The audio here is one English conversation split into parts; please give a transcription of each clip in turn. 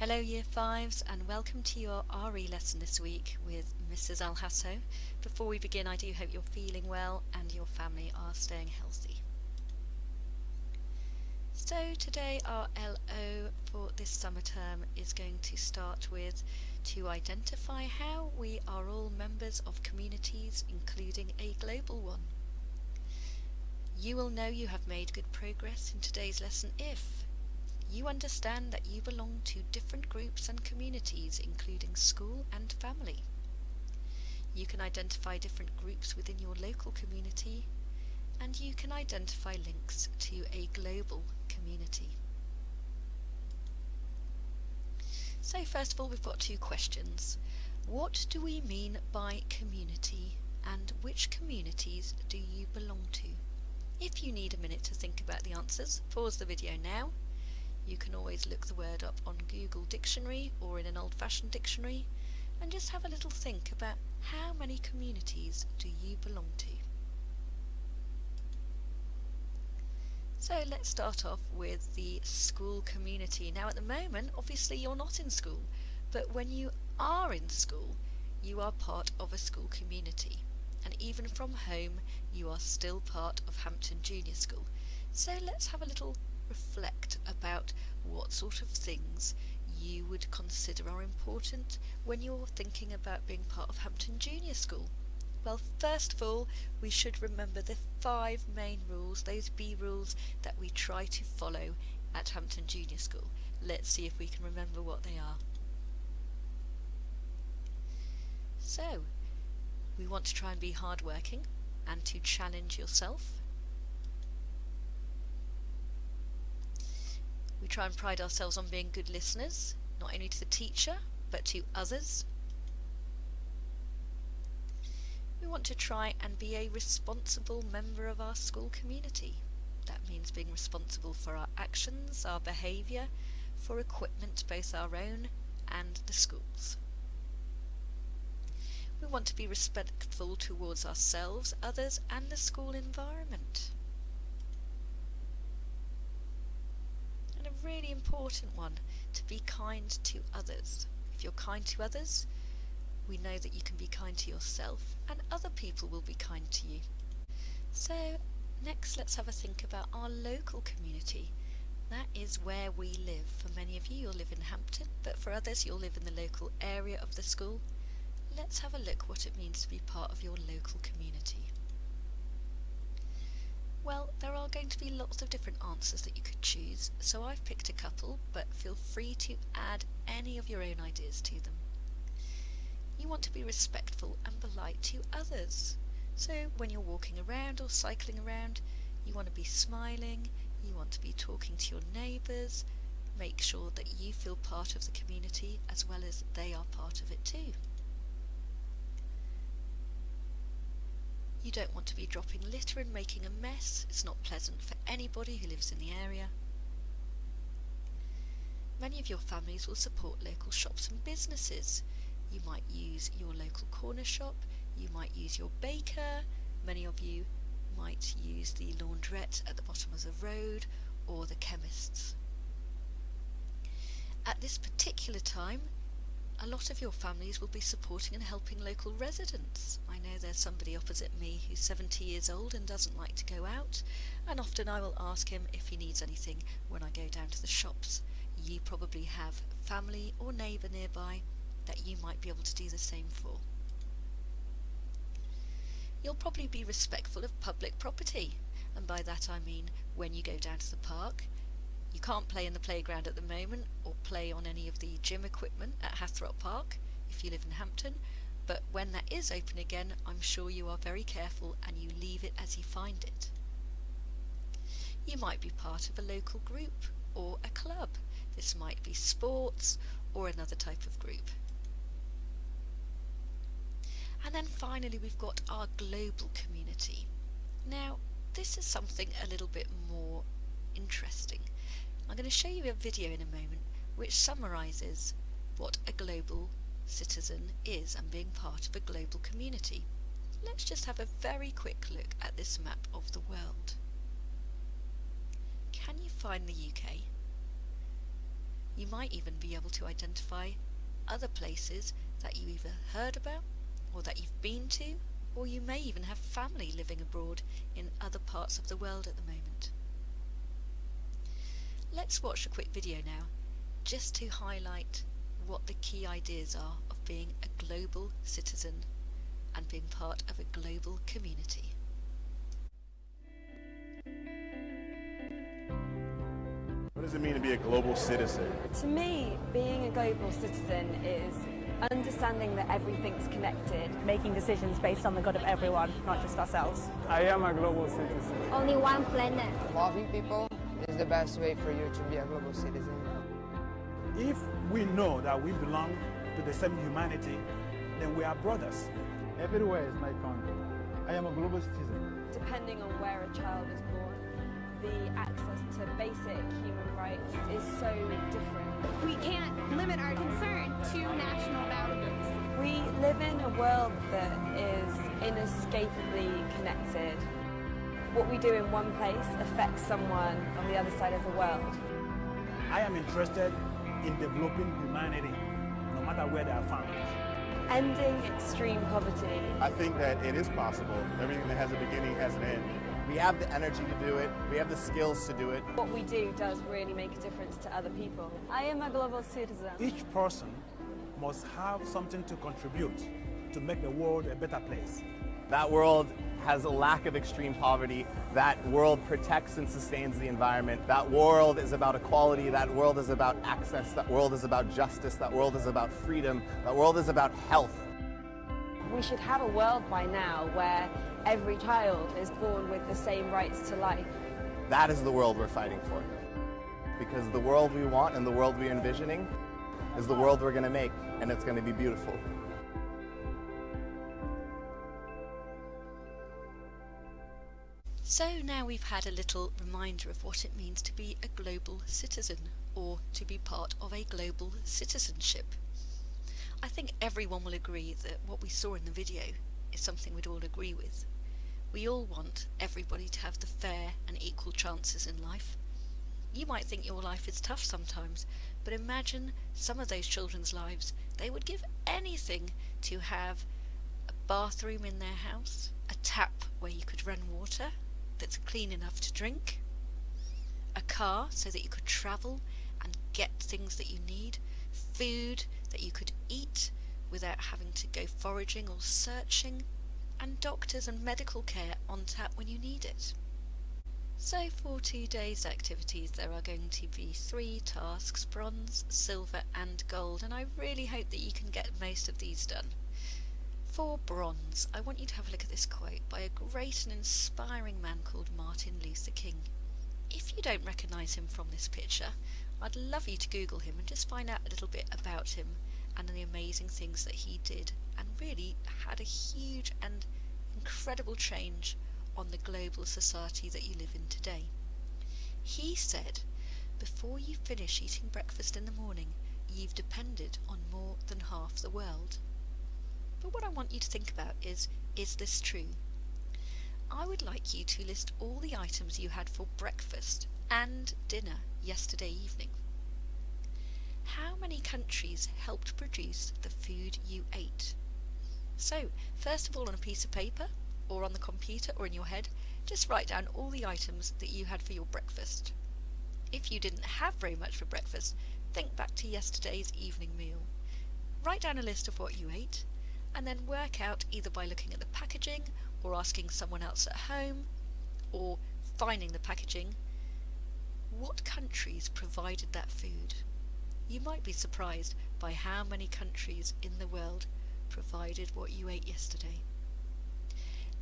Hello Year 5s and welcome to your RE lesson this week with Mrs. Alhasso. Before we begin, I do hope you're feeling well and your family are staying healthy. So today our LO for this summer term is going to start with to identify how we are all members of communities, including a global one. You will know you have made good progress in today's lesson if you understand that you belong to different groups and communities, including school and family. You can identify different groups within your local community, and you can identify links to a global community. So first of all, we've got two questions. What do we mean by community, and which communities do you belong to? If you need a minute to think about the answers, pause the video now. You can always look the word up on Google Dictionary or in an old-fashioned dictionary and just have a little think about how many communities do you belong to. So let's start off with the school community. Now at the moment, obviously you're not in school, but when you are in school, you are part of a school community. And even from home, you are still part of Hampton Junior School. So let's have a little reflect about what sort of things you would consider are important when you're thinking about being part of Hampton Junior School. Well, first of all, we should remember the 5 main rules, those B rules that we try to follow at Hampton Junior School. Let's see if we can remember what they are. So, we want to try and be hardworking and to challenge yourself. We try and pride ourselves on being good listeners, not only to the teacher, but to others. We want to try and be a responsible member of our school community. That means being responsible for our actions, our behaviour, for equipment, both our own and the school's. We want to be respectful towards ourselves, others, and the school environment. A really important one, to be kind to others. If you're kind to others, we know that you can be kind to yourself and other people will be kind to you. So next let's have a think about our local community. That is where we live. For many of you, you'll live in Hampton, but for others you'll live in the local area of the school. Let's have a look what it means to be part of your local community. Well, there are going to be lots of different answers that you could choose, so I've picked a couple, but feel free to add any of your own ideas to them. You want to be respectful and polite to others. So when you're walking around or cycling around, you want to be smiling, you want to be talking to your neighbours, make sure that you feel part of the community as well as they are part of it too. You don't want to be dropping litter and making a mess. It's not pleasant for anybody who lives in the area. Many of your families will support local shops and businesses. You might use your local corner shop, you might use your baker, many of you might use the laundrette at the bottom of the road or the chemists. At this particular time, a lot of your families will be supporting and helping local residents. I know there's somebody opposite me who's 70 years old and doesn't like to go out, and often I will ask him if he needs anything when I go down to the shops. You probably have family or neighbour nearby that you might be able to do the same for. You'll probably be respectful of public property, and by that I mean when you go down to the park. You can't play in the playground at the moment or play on any of the gym equipment at Hathrop Park if you live in Hampton, but when that is open again, I'm sure you are very careful and you leave it as you find it. You might be part of a local group or a club. This might be sports or another type of group. And then finally we've got our global community. Now this is something a little bit more interesting. I'm going to show you a video in a moment which summarises what a global citizen is and being part of a global community. Let's just have a very quick look at this map of the world. Can you find the UK? You might even be able to identify other places that you either heard about or that you've been to, or you may even have family living abroad in other parts of the world at the moment. Let's watch a quick video now, just to highlight what the key ideas are of being a global citizen and being part of a global community. What does it mean to be a global citizen? To me, being a global citizen is understanding that everything's connected. Making decisions based on the good of everyone, not just ourselves. I am a global citizen. Only one planet. Loving people is the best way for you to be a global citizen. If we know that we belong to the same humanity, then we are brothers. Everywhere is my country. I am a global citizen. Depending on where a child is born, the access to basic human rights is so different. We can't limit our concern to national boundaries. We live in a world that is inescapably connected. What we do in one place affects someone on the other side of the world. I am interested in developing humanity, no matter where they are found. Ending extreme poverty. I think that it is possible. Everything that has a beginning has an end. We have the energy to do it. We have the skills to do it. What we do does really make a difference to other people. I am a global citizen. Each person must have something to contribute to make the world a better place. That world has a lack of extreme poverty. That world protects and sustains the environment. That world is about equality. That world is about access. That world is about justice. That world is about freedom. That world is about health. We should have a world by now where every child is born with the same rights to life. That is the world we're fighting for. Because the world we want and the world we're envisioning is the world we're going to make, and it's going to be beautiful. So now we've had a little reminder of what it means to be a global citizen, or to be part of a global citizenship. I think everyone will agree that what we saw in the video is something we'd all agree with. We all want everybody to have the fair and equal chances in life. You might think your life is tough sometimes, but imagine some of those children's lives. They would give anything to have a bathroom in their house, a tap where you could run water that's clean enough to drink, a car so that you could travel and get things that you need, food that you could eat without having to go foraging or searching, and doctors and medical care on tap when you need it. So for today's activities there are going to be 3 tasks: bronze, silver and gold, and I really hope that you can get most of these done. For bronze, I want you to have a look at this quote by a great and inspiring man called Martin Luther King. If you don't recognise him from this picture, I'd love you to Google him and just find out a little bit about him and the amazing things that he did, and really had a huge and incredible change on the global society that you live in today. He said, before you finish eating breakfast in the morning, you've depended on more than half the world. But what I want you to think about is this true? I would like you to list all the items you had for breakfast and dinner yesterday evening. How many countries helped produce the food you ate? So, first of all, on a piece of paper, or on the computer, or in your head, just write down all the items that you had for your breakfast. If you didn't have very much for breakfast, think back to yesterday's evening meal. Write down a list of what you ate, and then work out, either by looking at the packaging, or asking someone else at home, or finding the packaging, what countries provided that food. You might be surprised by how many countries in the world provided what you ate yesterday.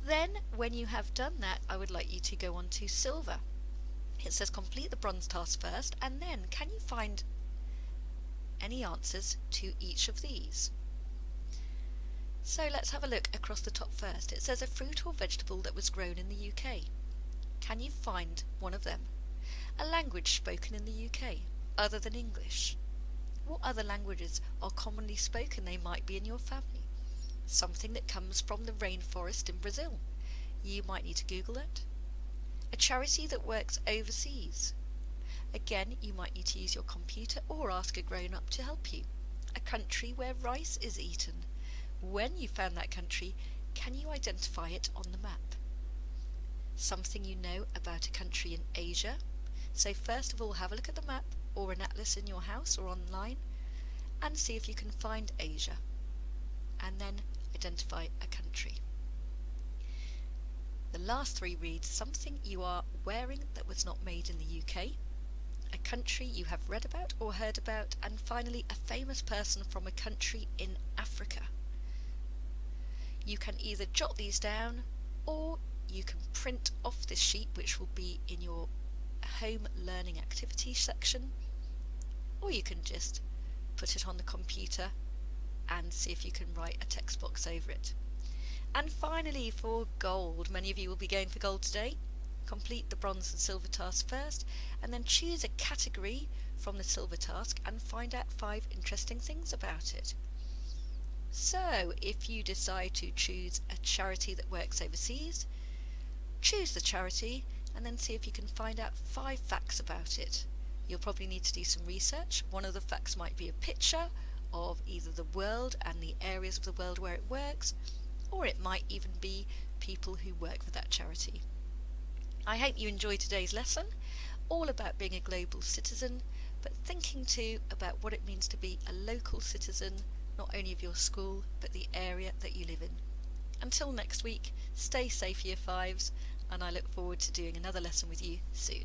Then, when you have done that, I would like you to go on to silver. It says complete the bronze task first, and then can you find any answers to each of these? So let's have a look across the top first. It says a fruit or vegetable that was grown in the UK. Can you find one of them? A language spoken in the UK, other than English. What other languages are commonly spoken? They might be in your family. Something that comes from the rainforest in Brazil. You might need to Google it. A charity that works overseas. Again, you might need to use your computer or ask a grown-up to help you. A country where rice is eaten. When you found that country, can you identify it on the map? Something you know about a country in Asia. So first of all, have a look at the map or an atlas in your house or online and see if you can find Asia. And then identify a country. The last three reads something you are wearing that was not made in the UK, a country you have read about or heard about, and finally a famous person from a country in Africa. You can either jot these down or you can print off this sheet, which will be in your home learning activities section, or you can just put it on the computer and see if you can write a text box over it. And finally, for gold, many of you will be going for gold today. Complete the bronze and silver task first, and then choose a category from the silver task and find out 5 interesting things about it. So, if you decide to choose a charity that works overseas, choose the charity and then see if you can find out 5 facts about it. You'll probably need to do some research. One of the facts might be a picture of either the world and the areas of the world where it works, or it might even be people who work for that charity. I hope you enjoyed today's lesson, all about being a global citizen, but thinking too about what it means to be a local citizen, not only of your school, but the area that you live in. Until next week, stay safe, Year 5s, and I look forward to doing another lesson with you soon.